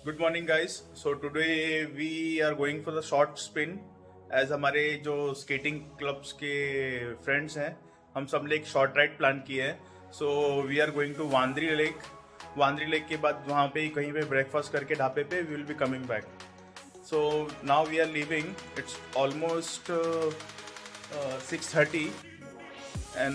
Good morning guys. So today we are going for the short spin. As हमारे जो skating clubs के friends हैं, हम सब ने एक शॉर्ट राइड प्लान किए हैं। So we are going to Wandri lake. Wandri lake के बाद वहाँ पे ही कहीं पे ब्रेकफास्ट करके ढाबे पे we will be coming back. So now we are leaving, it's almost 6:30 and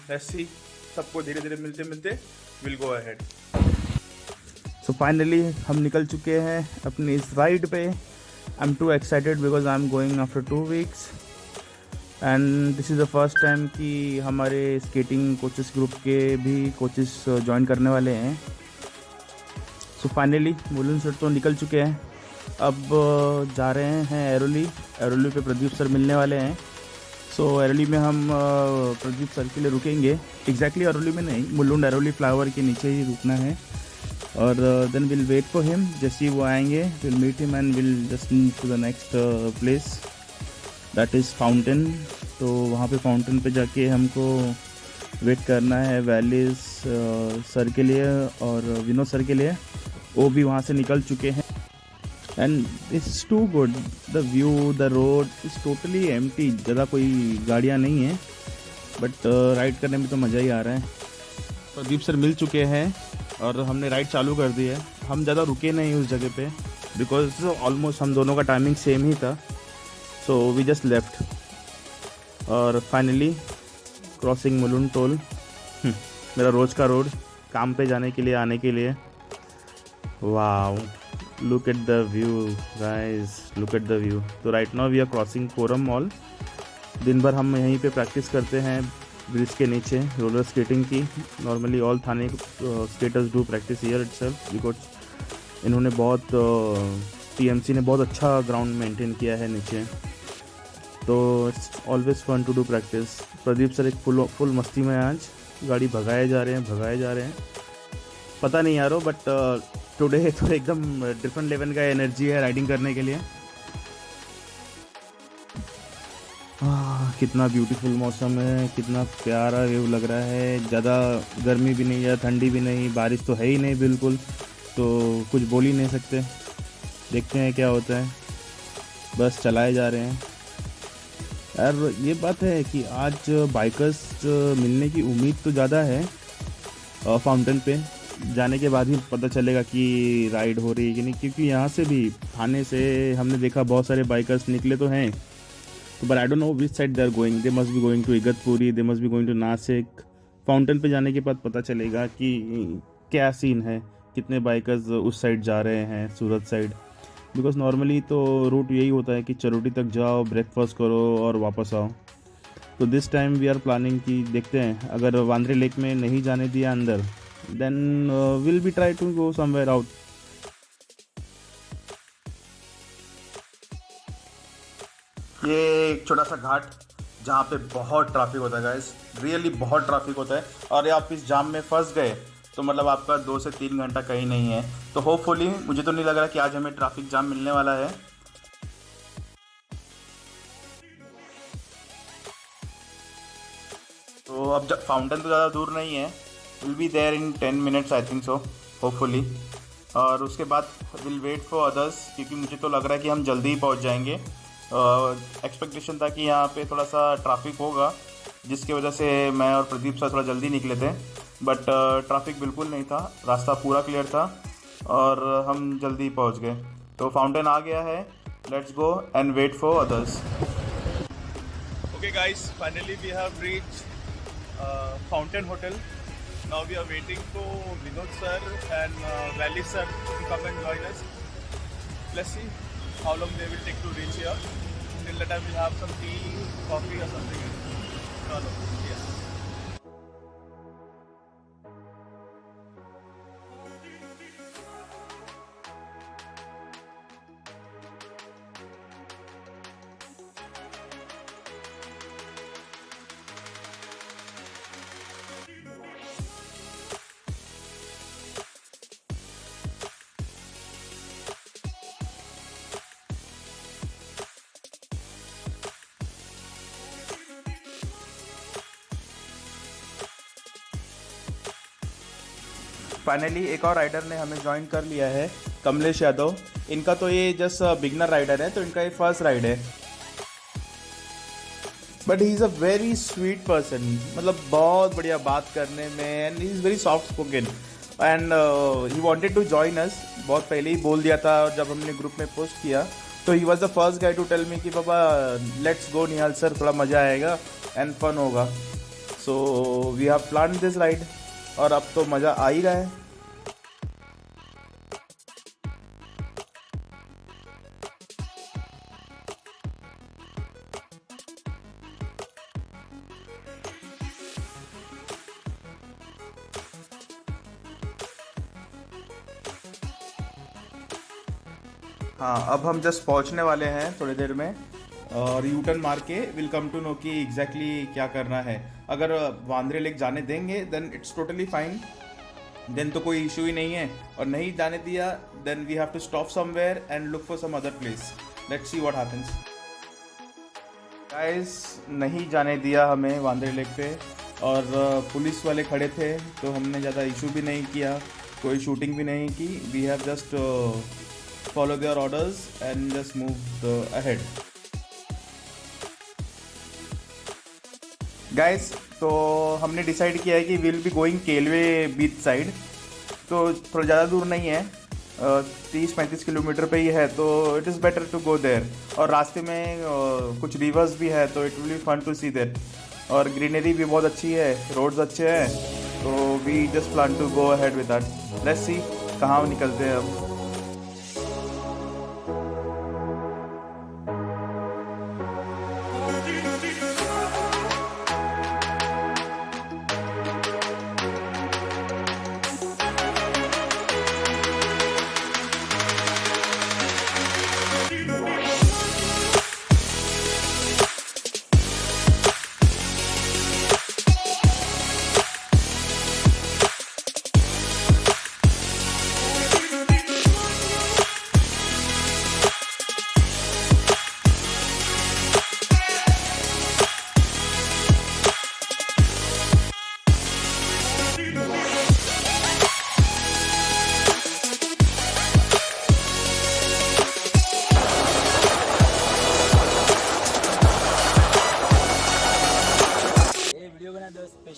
let's see, सबको धीरे धीरे मिलते मिलते will go ahead. So finally हम निकल चुके हैं अपनी इस राइड पे। I am too excited because I am going after 2 weeks and this is the first time कि हमारे स्केटिंग कोचेस ग्रुप के भी कोचेस ज्वाइन करने वाले हैं। सो फाइनली मुलुंड सर तो निकल चुके हैं, अब जा रहे हैं एरोली। एरोली पे प्रदीप सर मिलने वाले हैं। सो एरोली में हम प्रदीप सर के लिए रुकेंगे। एग्जैक्टली एरोली में नहीं, मुलुंड एरोली फ्लाईओवर के नीचे ही रुकना है और then will wait for him. जैसे ही वो आएंगे will meet him and will just move to the next place that is fountain. तो वहाँ पे फाउंटेन पे जाके हमको वेट करना है वैलीज सर के लिए और विनोद सर के लिए। वो भी वहाँ से निकल चुके हैं and it's too good. The view, the road is totally empty, ज़्यादा कोई गाड़ियाँ नहीं हैं, बट राइड करने में तो मज़ा ही आ रहा है। प्रदीप सर मिल चुके हैं और हमने राइड चालू कर दी है। हम ज़्यादा रुके नहीं उस जगह पे बिकॉज ऑलमोस्ट हम दोनों का टाइमिंग सेम ही था। सो वी जस्ट लेफ्ट और फाइनली क्रॉसिंग मुलुंड टोल, मेरा रोज़ का रोड काम पे जाने के लिए, आने के लिए। Wow, look at the view guys, look at the view. तो right now we are crossing Forum Mall. दिन भर हम यहीं पे प्रैक्टिस करते हैं ब्रिज के नीचे रोलर स्केटिंग की। Normally all Thane skaters do practice here itself because इन्होंने बहुत टीएमसी ने बहुत अच्छा ग्राउंड मेंटेन किया है नीचे, तो it's always fun to do practice. Pradeep sir एक फुल मस्ती में आज गाड़ी भगाए जा रहे हैं। पता नहीं यारो, बट टुडे तो एकदम डिफरेंट लेवल का एनर्जी है राइडिंग करने के लिए। कितना ब्यूटीफुल मौसम है, कितना प्यारा व्यू लग रहा है। ज़्यादा गर्मी भी नहीं है, ठंडी भी नहीं, बारिश तो है ही नहीं बिल्कुल, तो कुछ बोल ही नहीं सकते। देखते हैं क्या होता है, बस चलाए जा रहे हैं। यार ये बात है कि आज बाइकर्स मिलने की उम्मीद तो ज़्यादा है। फाउंटेन पे जाने के बाद ही पता चलेगा कि राइड हो रही है कि नहीं, क्योंकि यहाँ से भी थाने से हमने देखा बहुत सारे बाइकर्स निकले तो हैं, but I don't know which side they are going. They must be going to Igatpuri, they must be going to Nashik. Fountain पे जाने के बाद पता चलेगा कि क्या सीन है, कितने बाइकर्स उस साइड जा रहे हैं, सूरत साइड। बिकॉज नॉर्मली तो रूट यही होता है कि चरोटी तक जाओ, ब्रेकफास्ट करो और वापस आओ। तो this time we are planning कि देखते हैं, अगर वांद्री लेक में नहीं जाने दिया अंदर, then will be try to go somewhere out. ये एक छोटा सा घाट जहाँ पे बहुत ट्रैफिक होता है गाइस, रियली बहुत ट्रैफिक होता है। और आप इस जाम में फंस गए तो मतलब आपका 2 से 3 घंटा कहीं नहीं है। तो होपफुली, मुझे तो नहीं लग रहा कि आज हमें ट्रैफिक जाम मिलने वाला है। तो अब फाउंटेन तो ज़्यादा दूर नहीं है, will be there in 10 minutes I think so, hopefully. और उसके बाद विल वेट फॉर अदर्स, क्योंकि मुझे तो लग रहा है कि हम जल्दी ही पहुँच जाएंगे। एक्सपेक्टेशन था कि यहाँ पे थोड़ा सा ट्रैफिक होगा, जिसकी वजह से मैं और प्रदीप सर थोड़ा जल्दी निकले थे, बट ट्रैफिक बिल्कुल नहीं था, रास्ता पूरा क्लियर था और हम जल्दी पहुँच गए। तो फाउंटेन आ गया है, let's go and wait for others. Okay guys, finally we have reached fountain hotel. Now we are waiting for Vinod sir and Wally sir to come and join us. Let's see how long they will take to reach here. Till that time we'll have some tea, coffee or something. Chalo, yeah. Finally एक और rider ने हमें join कर लिया है। कमलेश यादव। इनका तो ये जस्ट बिगनर राइडर है, तो इनका ये फर्स्ट राइड है। But he is a very sweet person, मतलब बहुत बढ़िया बात करने में, and he is very soft spoken and he wanted to join us. बहुत पहले ही बोल दिया था, और जब हमने ग्रुप में पोस्ट किया तो he was the first guy to tell me कि पापा लेट्स गो निहाल सर, थोड़ा मज़ा आएगा एंड फन होगा। So we have plan this ride, और अब तो मज़ा आ ही रहा है। हाँ, अब हम जस्ट पहुंचने वाले हैं थोड़ी देर में, और यू टर्न मार के विल कम टू नो कि एग्जैक्टली क्या करना है। अगर वांद्रे लेक जाने देंगे then it's totally fine, then तो कोई इशू ही नहीं है, और नहीं जाने दिया then we have to stop somewhere and look for some other place. Let's see what happens. Guys, नहीं जाने दिया हमें वांद्रे लेक पे, और पुलिस वाले खड़े थे, तो हमने ज़्यादा इशू भी नहीं किया, कोई शूटिंग भी नहीं की। We have just follow their orders and just move ahead. Guys, तो हमने डिसाइड किया है कि will be going Kelwa beach side, तो थोड़ा ज़्यादा दूर नहीं है, 30-35 किलोमीटर पे ही है, तो it is better to go there. और रास्ते में कुछ रिवर्स भी है, तो it will be fun to see there, और ग्रीनरी भी बहुत अच्छी है, रोड्स अच्छे हैं, तो we just plan to go ahead with that. Let's see कहाँ निकलते हैं अब।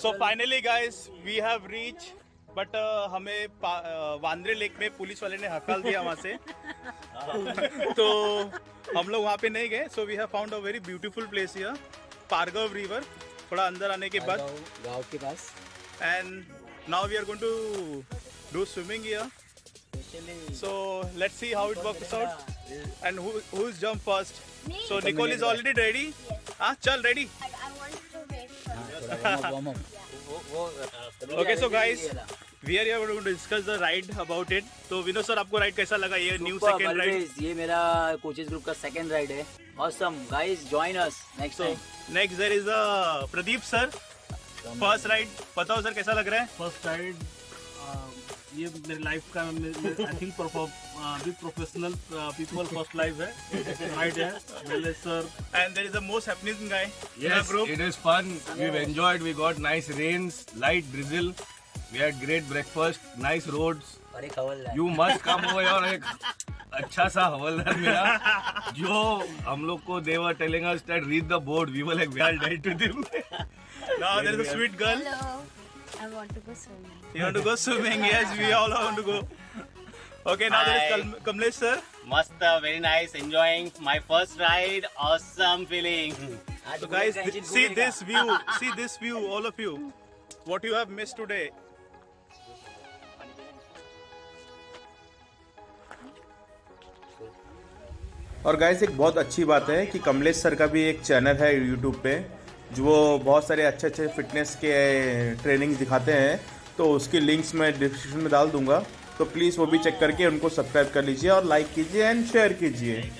So finally guys we have reach, but हमें वांद्रे लेक में पुलिस वाले ने हकाल दिया वहाँ से तो हम लोग वहाँ पे नहीं गए। So we have found a very beautiful place here, पारगव रिवर, थोड़ा अंदर आने के बाद गांव के पास, and now we are going to do swimming here. So let's see how it works out and who's jump first. Me. So Nicole is already ready. Ah, chal ready. I want to wait for Okay, so guys, we are here going to discuss the ride about it. तो Vinod sir, आपको ride कैसा लगा, ये new second ride? ये मेरा coaches group का second ride है। Awesome, guys, join us next time. Next there is Pradeep sir, first ride, बताओ सर कैसा लग रहा है? फर्स्ट राइड ये मेरी लाइफ का I think big professional people first life है राइड है Mallesh sir, And there is the most happening guy in our Yes, group. it is fun. We've enjoyed. We got nice rains, light drizzle. We had great breakfast, nice roads. और एक हवलदार। You must come over और एक अच्छा सा हवलदार मिला जो हम लोग को they were telling us that read the board. We were like we are dead to them. Now there is a sweet girl. Hello. I want to go swimming. You want to go swimming? Yes, we all want to go. Okay, now there is Kamlesh sir. Mast, very nice, enjoying my first ride, awesome feeling. आज So पूरे guys, tension see भूलेगा। this view. See this view, all of you. What you have missed today. और guys, एक बहुत अच्छी बात है कि कमलेश सर का भी एक चैनल है यूट्यूब पे, जो वो बहुत सारे अच्छे अच्छे फिटनेस के ट्रेनिंग्स दिखाते हैं, तो उसकी लिंक्स मैं डिस्क्रिप्शन में डाल दूंगा, तो प्लीज़ वो भी चेक करके उनको सब्सक्राइब कर लीजिए और लाइक कीजिए एंड शेयर कीजिए।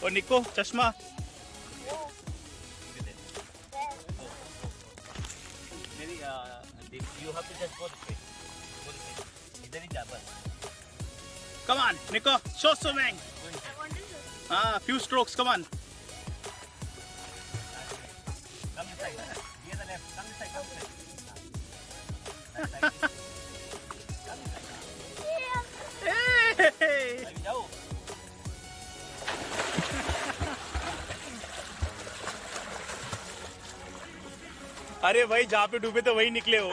और निको चश्मा, You have to just go this way. Go this way. इधर ही जा बस. come on, Nico, show swimming. I want to swim. few strokes, come on. Hey! अरे भाई जहाँ पे डूबे तो वही निकले हो.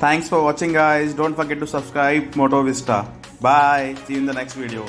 Thanks for watching, guys. Don't forget to subscribe Moto Vista. Bye. See you in the next video.